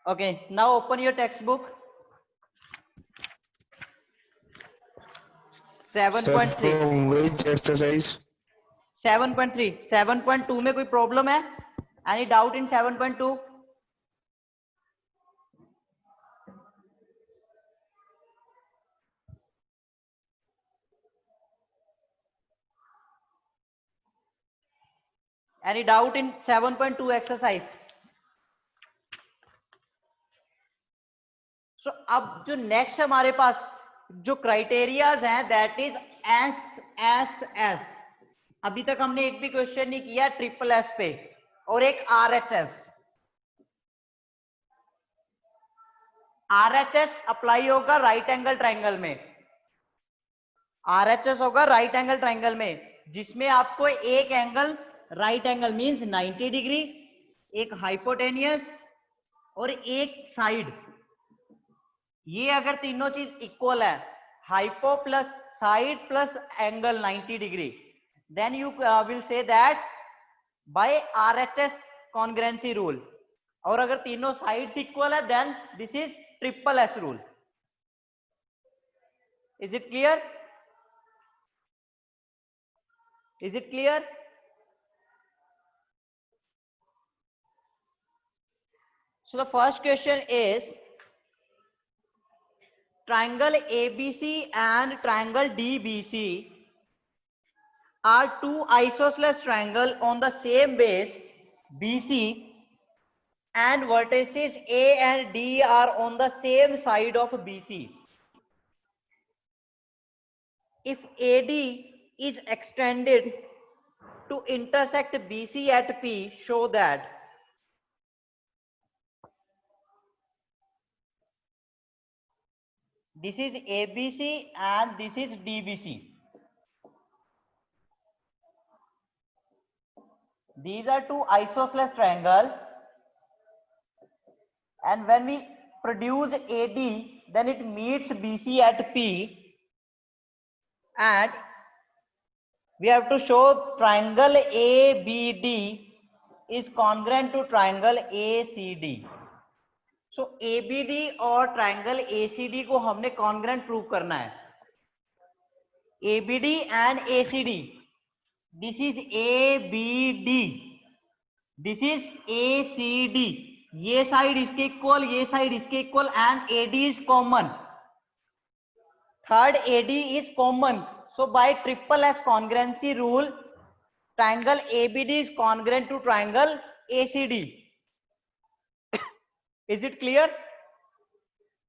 Okay, now open your textbook. Sir, 7.3 from which exercise? 7.3 7.2 में कोई problem है? Any doubt in 7.2? Any doubt in 7.2 exercise? So अब जो next हमारे पास जो क्राइटेरियाज हैं that is S S S. अभी तक हमने एक भी क्वेश्चन नहीं किया ट्रिपल एस पे, और एक आरएचएस। आरएचएस अप्लाई होगा राइट एंगल ट्रायंगल में। आरएचएस होगा राइट एंगल ट्रायंगल में, जिसमें आपको एक angle right angle means 90 degree, एक हाइपोटेनियस और एक साइड, ये अगर तीनों चीज इक्वल है, hypo plus side plus angle 90 degree, then you will say that by RHS congruency rule. और अगर तीनों साइड्स इक्वल है then this is triple S rule. Is it clear? Is it clear? So the first question is, triangle ABC and triangle DBC are two isosceles triangles on the same base BC, and vertices A and D are on the same side of BC. If AD is extended to intersect BC at P, show that. This is ABC and this is DBC. These are two isosceles triangles, and when we produce AD, then it meets BC at P, and we have to show triangle ABD is congruent to triangle ACD. So ABD और triangle ACD को हमने congruent prove करना है. ABD and ACD, this is ABD, this is ACD, ये side इसके equal, ये side इसके equal, and AD is common. Third AD is common. So by triple S congruency rule, triangle ABD is congruent to triangle ACD. Is it clear?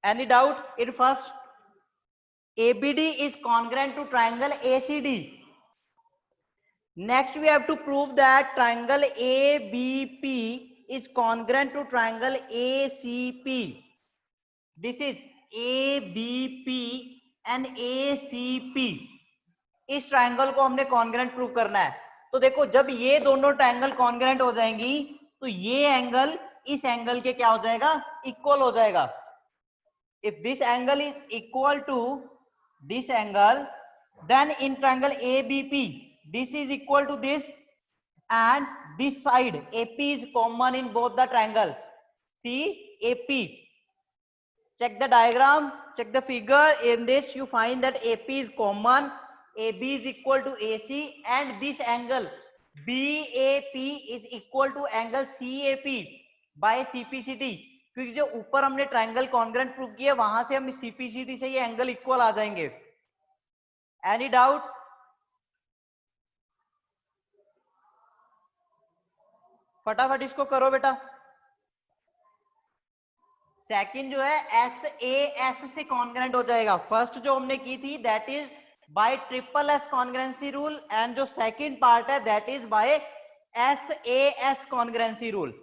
Any doubt in first? ABD is congruent to triangle ACD. Next we have to prove that triangle ABP is congruent to triangle ACP. This is ABP and ACP. इस triangle को हमने congruent prove करना है. तो देखो, जब ये दोनों ट्रायंगल कॉन्ग्रेंट हो जाएंगी तो ये एंगल इस एंगल के क्या हो जाएगा? इक्वल हो जाएगा. If this angle is equal to this angle, then in triangle ABP this is equal to this, and this side AP is common in both the triangle. See AP, check the diagram, check the figure. In this you find that AP is common, AB is equal to AC, and this angle BAP is equal to angle CAP by CPCT. क्योंकि जो ऊपर हमने triangle congruent prove किया वहां से हम CPCT से ये एंगल इक्वल आ जाएंगे. Any doubt? फटाफट इसको करो बेटा. सेकंड जो है SAS से कॉन्ग्रेंट हो जाएगा. फर्स्ट जो हमने की थी that is by triple S congruency rule, and जो सेकंड पार्ट है that is by SAS कॉन्ग्रेंसी rule.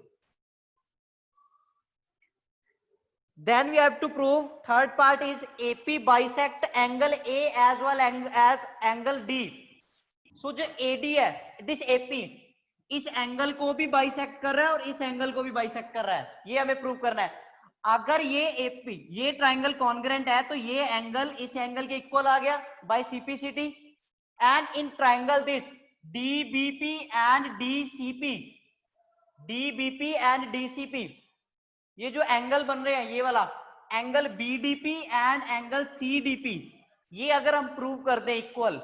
Then we have to prove third part is AP bisect angle A as well as angle D. So जो AD है, this AP इस angle को भी bisect कर रहा है और इस एंगल को भी बाइसेक्ट कर रहा है. ये हमें प्रूव करना है. अगर ये AP ये ट्राइंगल कॉन्ग्रेंट है तो ये एंगल इस एंगल के इक्वल आ गया by CPCT. And in triangle this DBP and DCP, DBP and DCP, ये जो एंगल बन रहे हैं, ये वाला angle BDP and angle CDP, ये अगर हम प्रूव कर दें equal,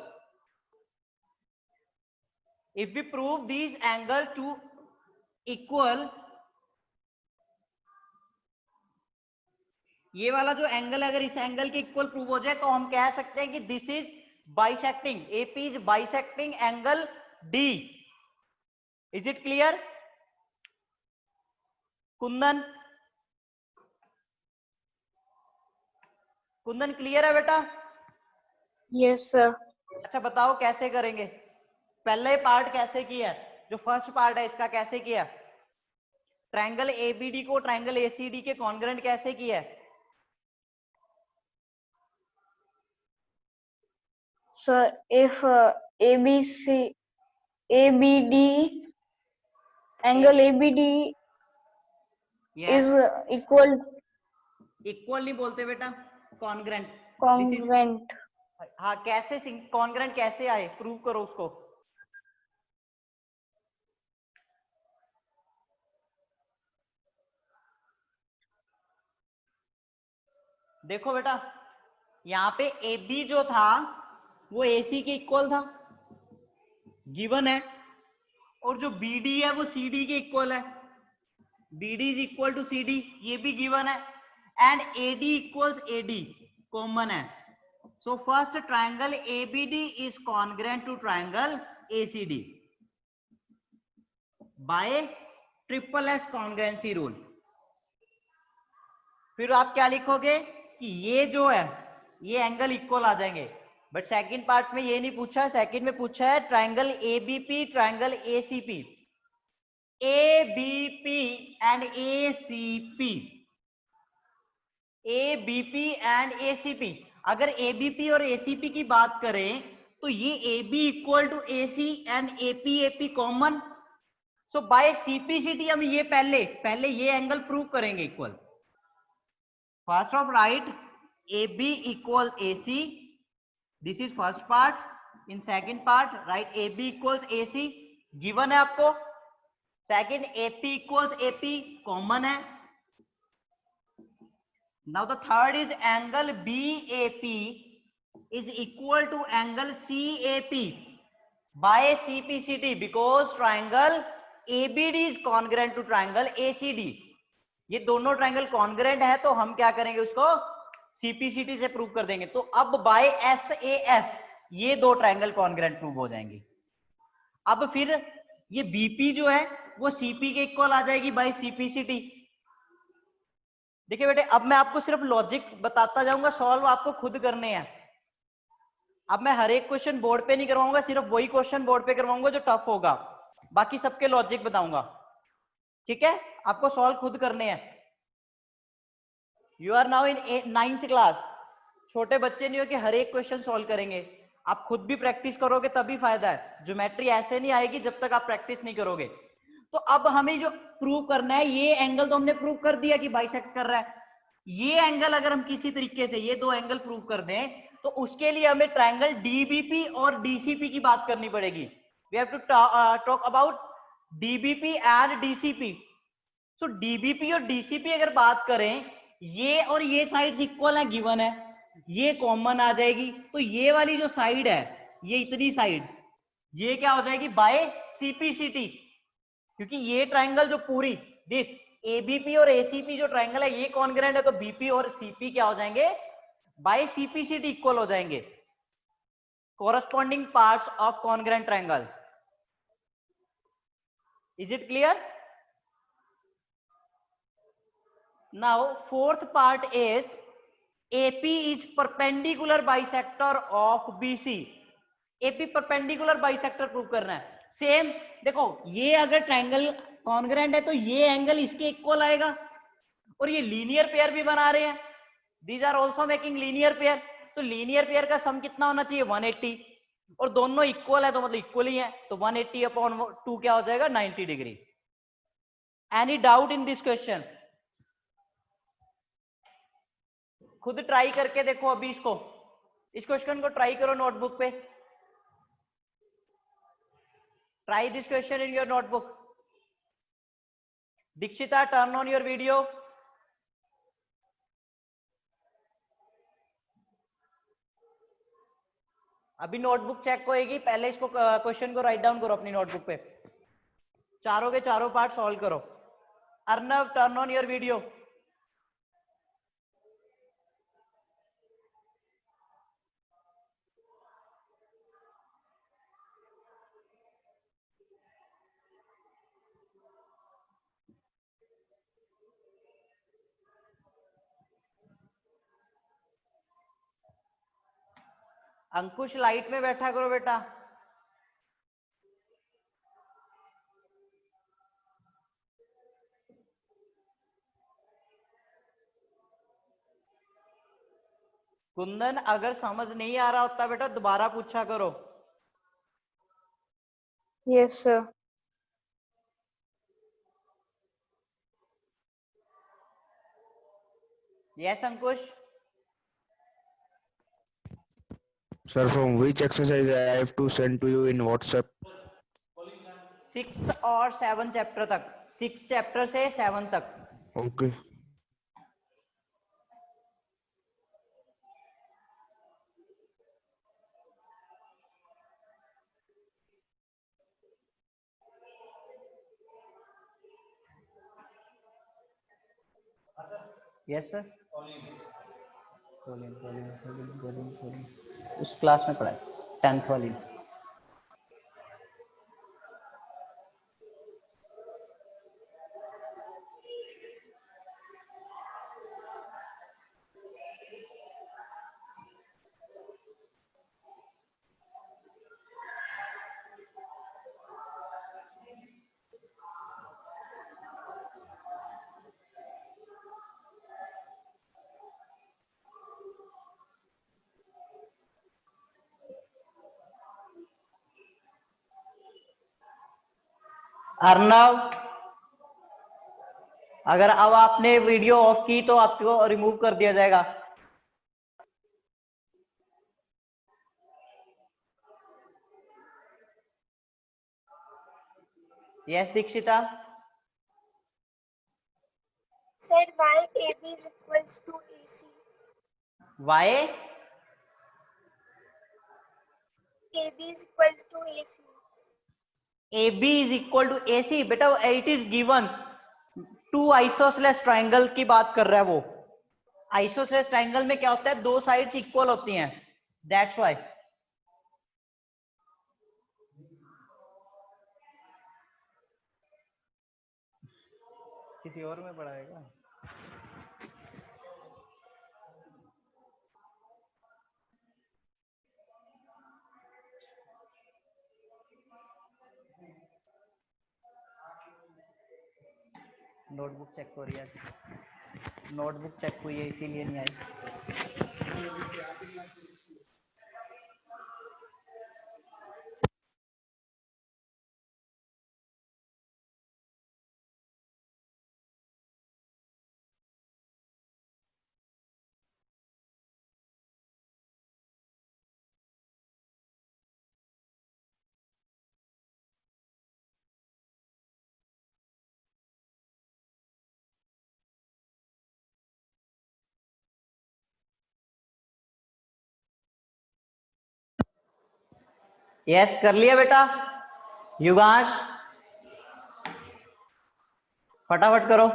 if we prove this angle to equal, ये वाला जो एंगल अगर इस एंगल के इक्वल प्रूव हो जाए तो हम कह सकते हैं कि this is bisecting, AP is bisecting angle D. Is it clear Kundan? Kundan clear है बेटा? Yes sir. अच्छा बताओ कैसे करेंगे, पहले पार्ट कैसे किया है, जो फर्स्ट पार्ट है इसका कैसे किया, ट्रायंगल एबीडी को ट्रायंगल एसीडी के कॉन्ग्रेंट कैसे किया है? Sir if ABC ABD angle ABD yes, is equal equal नहीं बोलते बेटा, कॉन्ग्रेंट। This is, congruent. हाँ कैसे कॉन्ग्रेंट कैसे आए, प्रूव करो उसको। देखो बेटा, यहाँ पे ए बी जो था वो ए सी के इक्वल था, गिवन है, और जो बी डी है वो सी डी के इक्वल है, B D is equal to C D, ये भी गिवन है, and A D equals A D common है। So first triangle A B D is congruent to triangle A C D by triple S congruency rule. फिर आप क्या लिखोगे कि ये जो है ये एंगल इक्वल आ जाएंगे, बट सेकंड पार्ट में ये नहीं पूछा, सेकंड में पूछा है triangle ABP triangle ACP, ABP and ACP, ABP and ACP. अगर एबीपी और एसीपी की बात करें तो ये AB equal to AC and AP AP common, so by CPCT हम ये पहले ये एंगल प्रूव करेंगे equal. First of write AB equals AC. This is first part. In second part write AB equals AC. Given है आपको. Second AP equals AP common है. Now the third is angle BAP is equal to angle CAP by CPCT because triangle ABD is congruent to triangle ACD. ये दोनों triangle congruent है तो हम क्या करेंगे उसको सीपीसीटी से प्रूव कर देंगे, तो अब बाय एस ए एस ये दो ट्रायंगल कॉन्ग्रेंट प्रूव हो जाएंगे। अब फिर ये बीपी जो है वो सीपी के इक्वल आ जाएगी बाय सीपीसीटी। देखिए बेटे अब मैं आपको सिर्फ लॉजिक बताता जाऊंगा, सॉल्व आपको खुद करने हैं। अब मैं हर एक क्वेश्चन बोर्ड पे नहीं करवाऊंगा, सिर्फ वही क्वेश्चन बोर्ड पे करवाऊंगा जो टफ होगा, बाकी सबके लॉजिक बताऊंगा, ठीक है? आपको सॉल्व खुद करने हैं। You are now in 9th class, छोटे बच्चे नहीं हो कि हर एक क्वेश्चन सॉल्व करेंगे, आप खुद भी प्रैक्टिस करोगे तभी फायदा है। ज्योमेट्री ऐसे नहीं आएगी जब तक आप प्रैक्टिस नहीं करोगे। तो अब हमें जो प्रूव करना है, ये एंगल तो हमने प्रूव कर दिया कि बाइसेक्ट कर रहा है, ये एंगल अगर हम किसी तरीके से ये दो एंगल प्रूव कर दें तो उसके लिए हमें ट्रायंगल डीबीपी और डीसीपी की बात करनी पड़ेगी। We have to talk about DBP and DCP. So DBP और डीसीपी अगर बात करें, ये और ये साइड्स इक्वल है, गिवन है, ये कॉमन आ जाएगी, तो ये वाली जो साइड है, ये इतनी साइड, ये क्या हो जाएगी बाय सीपीसीटी, क्योंकि ये ट्रायंगल जो पूरी दिस एबीपी और एसीपी जो ट्रायंगल है ये कॉन्ग्रेंट है, तो बीपी और सीपी क्या हो जाएंगे बाय सीपीसीटी इक्वल हो जाएंगे, corresponding parts of congruent triangle. Is it clear? Now fourth part is AP is perpendicular bisector of BC. AP perpendicular bisector prove करना है। सेम देखो, ये अगर ट्रायंगल कॉन्ग्रेंट है तो ये एंगल इसके इक्वल आएगा, और ये लीनियर पेयर भी बना रहे हैं, these are also making linear pair, तो लीनियर पेयर का सम कितना होना चाहिए 180, और दोनों इक्वल है तो मतलब इक्वल ही है, तो 180 अपॉन 2 क्या हो जाएगा 90 degree. Any doubt in this question? खुद ट्राई करके देखो अभी इसको, इस क्वेश्चन को ट्राई करो नोटबुक पे, try this question in your notebook. Dikshita turn on your video. अभी नोटबुक चेक होएगी, पहले इसको क्वेश्चन को राइट डाउन करो अपनी नोटबुक पे, चारों के चारों पार्ट सॉल्व करो। Arnav, turn on your video. Ankush light में बैठा करो बेटा। कुंदन अगर समझ नहीं आ रहा होता बेटा दोबारा पूछा करो। Yes, sir. Yes Ankush. Sir, from which exercise I have to send to you in WhatsApp? 6th और 7th चैप्टर तक, 6th चैप्टर से 7th तक। Okay. Yes sir. उस क्लास में पढ़ा है 10th वाली। अर्नव, अगर अब आपने वीडियो ऑफ की तो आपको रिमूव कर दिया जाएगा। Yes Dikshita. Said why AB is equals to AC. Why AB is equals to AC. A B is equal to A C. बेटा it is given, two isosceles triangle की बात कर रहा है वो। आइसोसेलेस ट्राइंगल में क्या होता है, दो साइड्स इक्वल होती हैं, दैट्स व्हाई। किसी और में पढ़ाएगा। नोटबुक चेक हो रही है, नोटबुक चेक हुई है इसीलिए नहीं आई। यस कर लिया बेटा। युगांश फटाफट करो।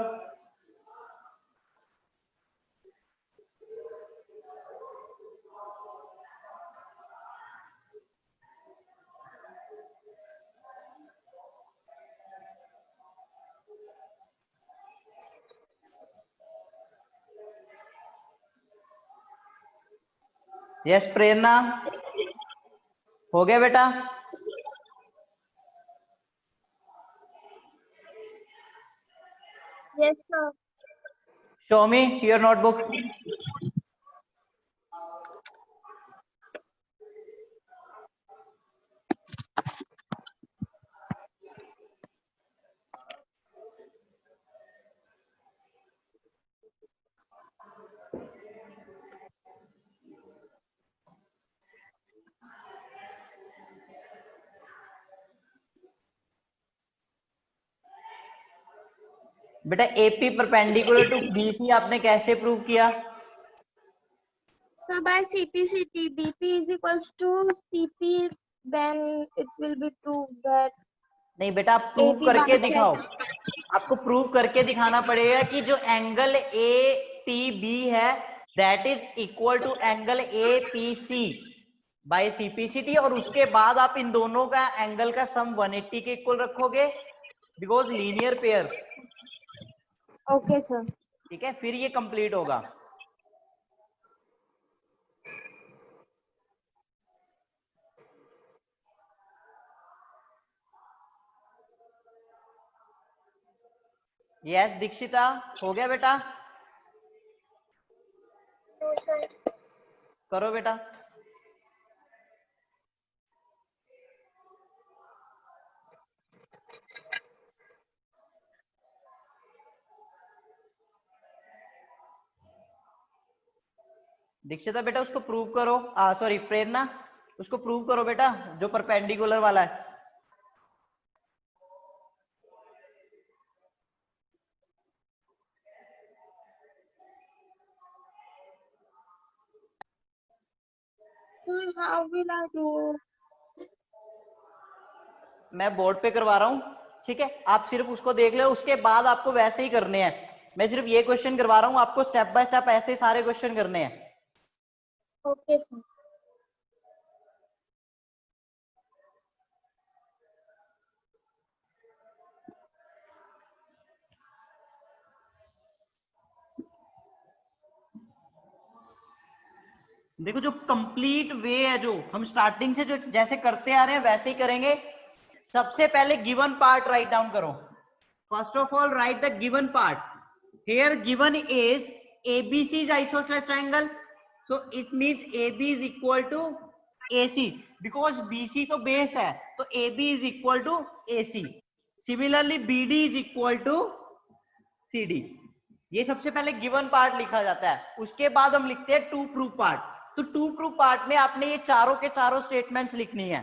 यस प्रेरणा, हो गया बेटा। Yes, sir. Show me your notebook. बेटा एपी परपेंडिकुलर टू बीसी आपने कैसे प्रूव किया? So by CPCT, BP is equals to CP, then it will be proved that नहीं बेटा, आप प्रूव AP करके bisect. दिखाओ, आपको प्रूव करके दिखाना पड़ेगा कि जो एंगल ए पी बी है that is equal to angle A P C by CPCT, और उसके बाद आप इन दोनों का एंगल का सम 180 के इक्वल रखोगे because linear pair. Okay, sir. ठीक है, फिर ये कंप्लीट होगा। यस दीक्षिता, हो गया बेटा? No, sir. करो बेटा। दीक्षिता बेटा उसको प्रूव करो, सॉरी प्रेरणा, उसको प्रूव करो बेटा जो परपेंडिकुलर वाला है। Sir, how will I do? मैं बोर्ड पे करवा रहा हूँ, ठीक है, आप सिर्फ उसको देख लो, उसके बाद आपको वैसे ही करने हैं। मैं सिर्फ ये क्वेश्चन करवा रहा हूँ, आपको स्टेप बाय स्टेप ऐसे सारे क्वेश्चन करने हैं। Okay, sir. देखो जो कंप्लीट वे है, जो हम स्टार्टिंग से जो जैसे करते आ रहे हैं वैसे ही करेंगे। सबसे पहले गिवन पार्ट राइट डाउन करो। First of all right the given part. Here given is ABC is isosceles triangle, so it means AB is equal to AC because BC तो बेस है, तो AB is equal to AC. Similarly BD is equal to CD. ये सबसे पहले given part लिखा जाता है, उसके बाद हम लिखते हैं टू प्रूफ पार्ट। तो टू प्रूफ पार्ट में आपने ये चारों के चारों स्टेटमेंट्स लिखनी है,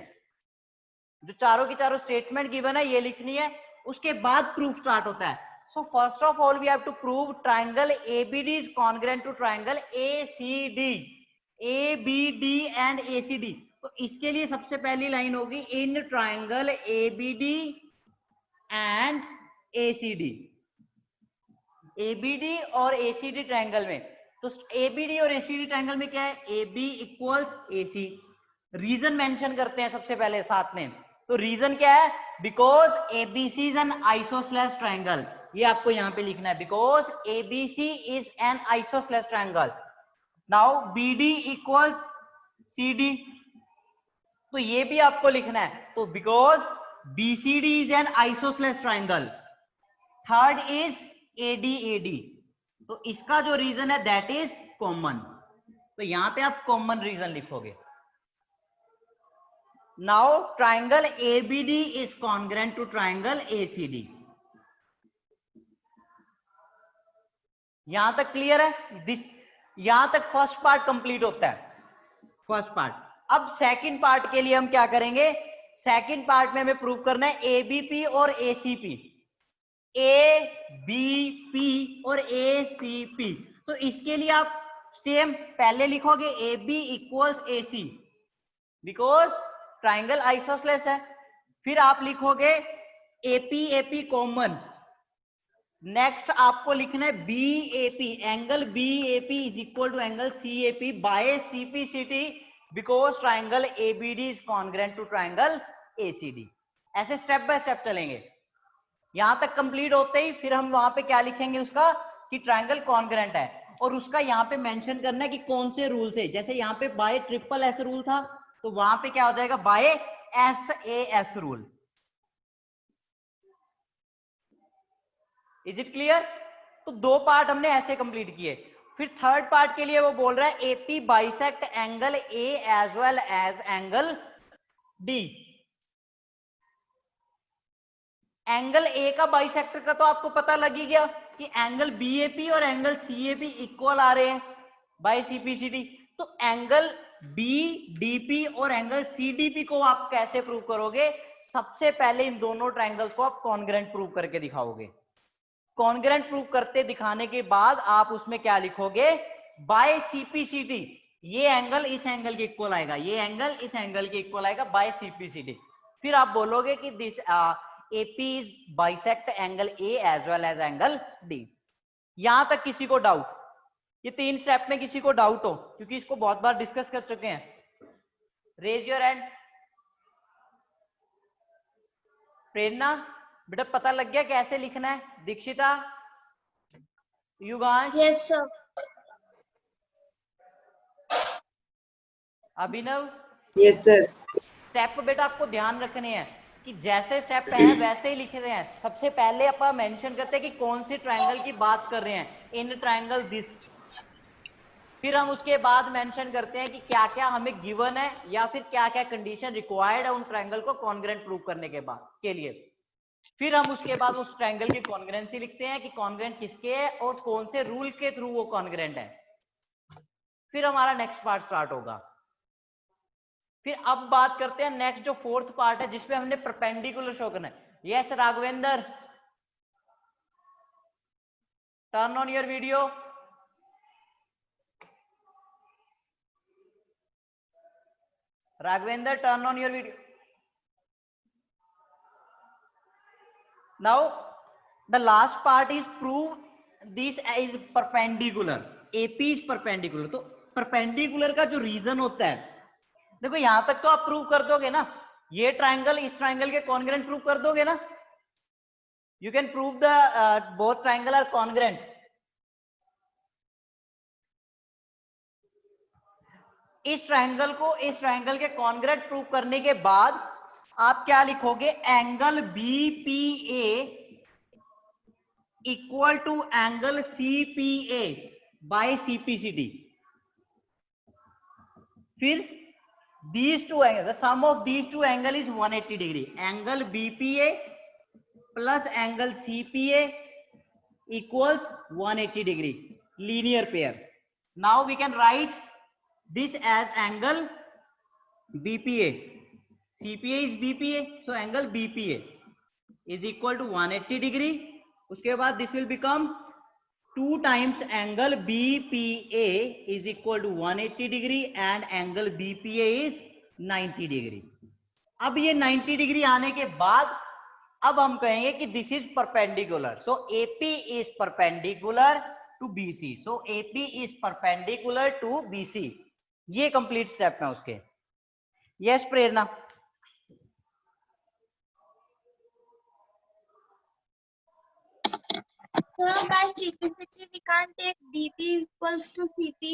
जो चारों की चारों स्टेटमेंट गिवन है ये लिखनी है, उसके बाद प्रूफ स्टार्ट होता है। So first of all we have to prove triangle ABD is congruent to triangle ACD, ABD and ACD। तो इसके लिए सबसे पहली लाइन होगी in triangle ABD and ACD। ABD और ACD ट्रायंगल में, तो ABD और ACD ट्रायंगल में क्या है, AB equals AC। Reason mention करते हैं सबसे पहले साथ में, तो रीजन क्या है, because ABC is an isosceles triangle. ये आपको यहां पे लिखना है, because ABC is an isosceles triangle. Now BD equals CD, तो ये भी आपको लिखना है, तो because BCD is an isosceles triangle. Third is AD, तो इसका जो रीजन है दैट इज कॉमन, तो यहां पे आप कॉमन रीजन लिखोगे। Now triangle ABD is congruent to triangle ACD। यहां तक क्लियर है? यहां तक फर्स्ट पार्ट कंप्लीट होता है, फर्स्ट पार्ट। अब सेकंड पार्ट के लिए हम क्या करेंगे, सेकंड पार्ट में हमें प्रूव करना है ABP और ACP, ABP और ACP। तो इसके लिए आप सेम पहले लिखोगे AB equals AC because triangle isosceles है, फिर आप लिखोगे AP कॉमन। नेक्स्ट आपको लिखना है BAP, angle BAP is equal to angle CAP by CPCT because triangle ABD is congruent to triangle ACD। ऐसे स्टेप बाय स्टेप चलेंगे। यहां तक कंप्लीट होते ही फिर हम वहां पे क्या लिखेंगे उसका, कि ट्राइंगल कॉन्ग्रुएंट है, और उसका यहां पे मेंशन करना है कि कौन से रूल से। जैसे यहां पे बाय ट्रिपल एस रूल था, तो वहां पे क्या हो जाएगा, by SAS rule. Is it clear? तो दो पार्ट हमने ऐसे कंप्लीट किए। फिर थर्ड पार्ट के लिए वो बोल रहा है AP bisect angle A as well as angle D। Angle A का बाइसेक्टर का तो आपको पता लग ही गया कि एंगल BAP और एंगल CAP इक्वल आ रहे हैं बाय CPCT। तो एंगल BDP और एंगल CDP को आप कैसे प्रूव करोगे, सबसे पहले इन दोनों ट्रायंगल्स को आप कॉन्ग्रुएंट प्रूव करके दिखाओगे। कॉन्ग्रुएंट प्रूव करते दिखाने के बाद आप उसमें क्या लिखोगे, बाय CPCT। ये एंगल इस एंगल के इक्वल आएगा, ये एंगल इस एंगल के इक्वल आएगा बाय CPCD। फिर आप बोलोगे कि this AP is bisect angle A as well as angle D। यहां तक किसी को डाउट? ये 3 स्टेप में किसी को डाउट हो, क्योंकि इसको बहुत बार डिस्कस कर चुके हैं? Raise your hand. प्रेरणा बेटा पता लग गया कैसे लिखना है? दीक्षिता, युगांश, Yes, sir. अभिनव, यस सर। स्टेप बेटा आपको ध्यान रखने हैं कि जैसे स्टेप है वैसे ही लिख रहे हैं। सबसे पहले अपन मेंशन करते हैं कि कौन सी ट्रायंगल की बात कर रहे हैं, इन ट्रायंगल दिस। फिर हम उसके बाद मेंशन करते हैं कि क्या क्या हमें गिवन है या फिर क्या क्या कंडीशन रिक्वायर्ड है उन ट्रायंगल को कॉन्ग्रुएंट प्रूव करने के बाद के लिए। फिर हम उसके बाद उस ट्रायंगल की कॉन्ग्रुएंसी लिखते हैं कि कॉन्ग्रुएंट किसके है और कौन से रूल के थ्रू वो कॉन्ग्रुएंट है। फिर हमारा नेक्स्ट पार्ट स्टार्ट होगा। फिर अब बात करते हैं नेक्स्ट जो 4th पार्ट है जिसमें हमने परपेंडिकुलर शो करना है। Yes Raghavendra, turn on your video. Raghavendra, turn on your video. Now the last part is prove this is perpendicular, AP is perpendicular. तो परपेंडिकुलर का जो रीजन होता है, देखो यहां तक तो आप प्रूव कर दोगे ना, ये ट्रायंगल इस ट्रायंगल के कॉन्ग्रुएंट प्रूव कर दोगे ना। You can prove the both triangle are congruent. इस ट्रायंगल को इस ट्रायंगल के कॉन्ग्रुएंट प्रूव करने के बाद आप क्या लिखोगे? Angle BPA equal to angle CPA by CPCD। फिर these two angles, the sum of these two angle is 180 degree. Angle BPA plus angle CPA equals 180 degree, linear pair. Now we can write this as angle BPA. CPA is BPA, so angle BPA is equal to 180 degree. उसके बाद this will become 2 times angle BPA is equal to 180 degree and angle BPA is 90 degree. अब ये 90 degree आने के बाद अब हम कहेंगे कि this is perpendicular. So AP is perpendicular to BC. So AP is perpendicular to BC. ये कंप्लीट स्टेप है उसके। Yes Prerna. So by CPCD we can't take BP equals to CP.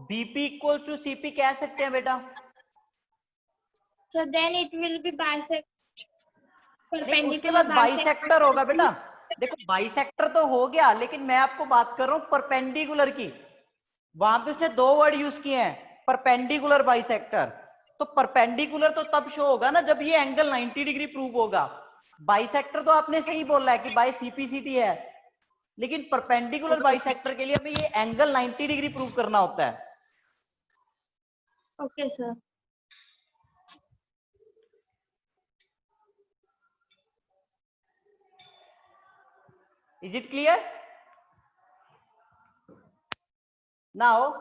BP equal to CP कह सकते हैं बेटा। So then it will be bisect. नहीं, उसके बाद बाइसेक्टर होगा बेटा। देखो बाइसेक्टर तो हो गया, लेकिन मैं आपको बात कर रहा हूं परपेंडिकुलर की। वहां पे उसने 2 वर्ड यूज किए हैं, परपेंडिकुलर बाइसेक्टर। तो परपेंडिकुलर तो तब शो होगा ना जब ये एंगल 90 डिग्री प्रूव होगा। बाइसेक्टर तो आपने सही बोला है कि बाय CPCD है, लेकिन परपेंडिकुलर बाइसेक्टर के लिए हमें ये एंगल 90 डिग्री प्रूव करना होता है। Okay, sir. Is it clear? Now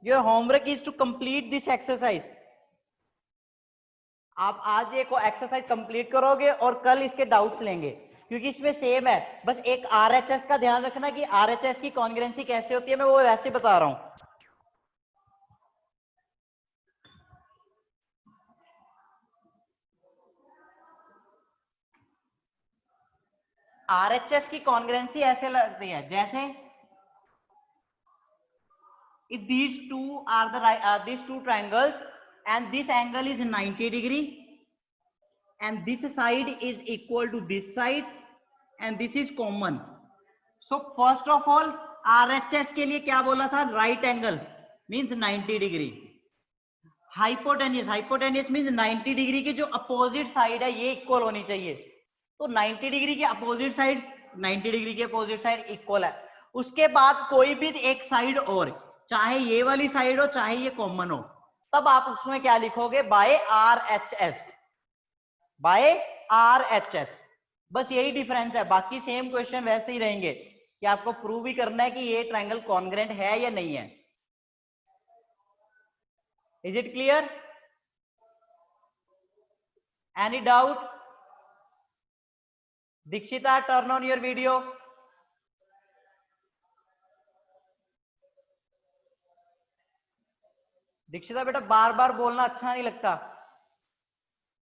your homework is to complete this exercise. आप आज ये को एक्सरसाइज कंप्लीट करोगे और कल इसके डाउट्स लेंगे, क्योंकि इसमें सेम है। बस एक RHS का ध्यान रखना कि RHS की कॉन्ग्रुएंसी कैसे होती है, मैं वो वैसे बता रहा हूं। RHS की कॉन्ग्रुएंसी ऐसे लगती है जैसे if these two are these two triangles and this angle is 90 degree and this side is equal to this side and this is common. So first of all RHS के लिए क्या बोला था? right angle means 90 degree. hypotenuse means 90 degree की जो opposite side है ये equal होनी चाहिए। तो 90 डिग्री की अपोजिट साइड 90 डिग्री की अपोजिट साइड इक्वल है। उसके बाद कोई भी एक साइड और, चाहे ये वाली साइड हो चाहे ये कॉमन हो, तब आप उसमें क्या लिखोगे? By RHS, by RHS। बस यही डिफरेंस है, बाकी सेम क्वेश्चन वैसे ही रहेंगे। कि आपको प्रूव ही करना है कि ये ट्रायंगल कॉन्ग्रेंट है या नहीं है। Is it clear? Any doubt? Dikshita, turn on your video. Dikshita बेटा बार बार बोलना अच्छा नहीं लगता।